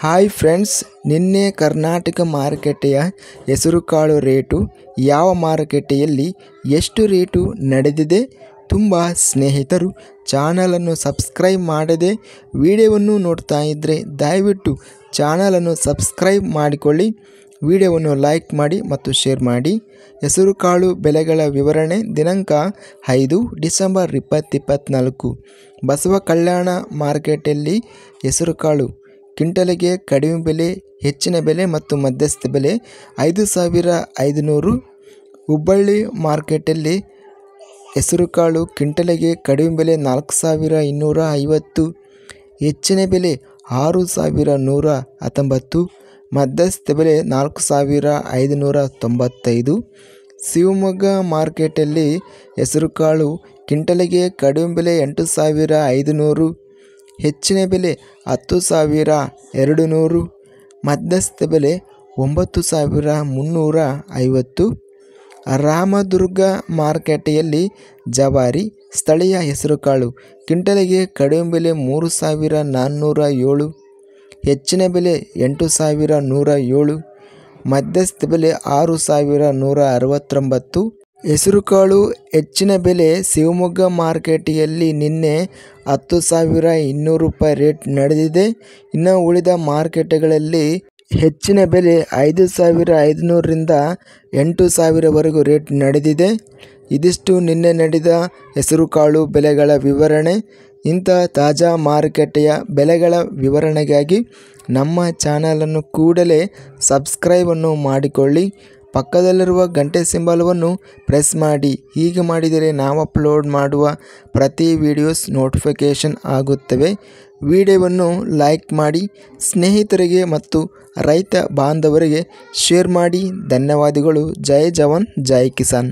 Hi friends, ನಿನ್ನೆ ಕರ್ನಾಟಕ ಮಾರುಕಟ್ಟೆಯ ಹೆಸರುಕಾಳು ರೇಟು ಯಾವ ಮಾರುಕಟ್ಟೆಯಲ್ಲಿ ಎಷ್ಟು ರೇಟು ನಡೆದಿದೆ? ತುಂಬ ಸ್ನೇಹಿತರು ಚಾನಲನ್ನು ಸಬ್ಸ್ಕ್ರೈಬ್ ಮಾಡದೆ ವಿಡಿಯೋವನ್ನು ನೋಡ್ತಾ ಇದ್ದರೆ ದಯವಿಟ್ಟು ಚಾನಲನ್ನು ಸಬ್ಸ್ಕ್ರೈಬ್ ಮಾಡಿಕೊಳ್ಳಿ, ವಿಡಿಯೋವನ್ನು ಲೈಕ್ ಮಾಡಿ ಮತ್ತು ಶೇರ್ ಮಾಡಿ. ಹೆಸರುಕಾಳು ಬೆಲೆಗಳ ವಿವರಣೆ ದಿನಾಂಕ 5 ಡಿಸೆಂಬರ್ 2024. ಬಸವ ಕಲ್ಯಾಣ ಮಾರ್ಕೆಟಲ್ಲಿ ಹೆಸರುಕಾಳು ಕ್ವಿಂಟಲಿಗೆ ಕಡಿಮೆ ಬೆಲೆ, ಹೆಚ್ಚಿನ ಬೆಲೆ ಮತ್ತು ಮಧ್ಯಸ್ಥ ಬೆಲೆ 5,500. ಹುಬ್ಬಳ್ಳಿ ಮಾರ್ಕೆಟಲ್ಲಿ ಹೆಸರುಕಾಳು ಕ್ವಿಂಟಲಿಗೆ ಕಡಿಮೆ ಬೆಲೆ 4,250, ಹೆಚ್ಚಿನ ಬೆಲೆ 6,119, ಮಧ್ಯಸ್ಥ ಬೆಲೆ 4,595. ಶಿವಮೊಗ್ಗ ಮಾರ್ಕೆಟಲ್ಲಿ ಹೆಸರುಕಾಳು ಕ್ವಿಂಟಲಿಗೆ ಕಡಿಮೆ ಬೆಲೆ 8,500, ಹೆಚ್ಚಿನ ಬೆಲೆ 10,200, ಮಧ್ಯಸ್ಥ ಬೆಲೆ 9,350. ರಾಮದುರ್ಗ ಮಾರುಕಟ್ಟೆಯಲ್ಲಿ ಜವಾರಿ ಸ್ಥಳೀಯ ಹೆಸರುಕಾಳು ಕ್ವಿಂಟಲಿಗೆ ಕಡಿಮೆ ಬೆಲೆ 3,407, ಹೆಚ್ಚಿನ ಬೆಲೆ 8,107, ಮಧ್ಯಸ್ಥ ಬೆಲೆ 6,169. ಹೆಸರುಕಾಳು ಹೆಚ್ಚಿನ ಬೆಲೆ ಶಿವಮೊಗ್ಗ ಮಾರುಕಟ್ಟೆಯಲ್ಲಿ ನಿನ್ನೆ 10,200 ರೂಪಾಯಿ ರೇಟ್ ನಡೆದಿದೆ. ಇನ್ನು ಉಳಿದ ಮಾರುಕಟ್ಟೆಗಳಲ್ಲಿ ಹೆಚ್ಚಿನ ಬೆಲೆ 5,500ರಿಂದ 8,000ವರೆಗೂ ರೇಟ್ ನಡೆದಿದೆ. ಇದಿಷ್ಟು ನಿನ್ನೆ ನಡೆದ ಹೆಸರುಕಾಳು ಬೆಲೆಗಳ ವಿವರಣೆ. ಇಂಥ ತಾಜಾ ಮಾರುಕಟ್ಟೆಯ ಬೆಲೆಗಳ ವಿವರಣೆಗಾಗಿ ನಮ್ಮ ಚಾನಲನ್ನು ಕೂಡಲೇ ಸಬ್ಸ್ಕ್ರೈಬನ್ನು ಮಾಡಿಕೊಳ್ಳಿ. ಪಕ್ಕದಲ್ಲಿರುವ ಗಂಟೆ ಸಿಂಬಲವನ್ನು ಪ್ರೆಸ್ ಮಾಡಿ. ಹೀಗೆ ಮಾಡಿದರೆ ನಾವು ಅಪ್ಲೋಡ್ ಮಾಡುವ ಪ್ರತಿ ವಿಡಿಯೋಸ್ ನೋಟಿಫಿಕೇಷನ್ ಆಗುತ್ತವೆ. ವಿಡಿಯೋವನ್ನು ಲೈಕ್ ಮಾಡಿ, ಸ್ನೇಹಿತರಿಗೆ ಮತ್ತು ರೈತ ಬಾಂಧವರಿಗೆ ಶೇರ್ ಮಾಡಿ. ಧನ್ಯವಾದಗಳು. ಜೈ ಜವಾನ್, ಜೈ ಕಿಸಾನ್.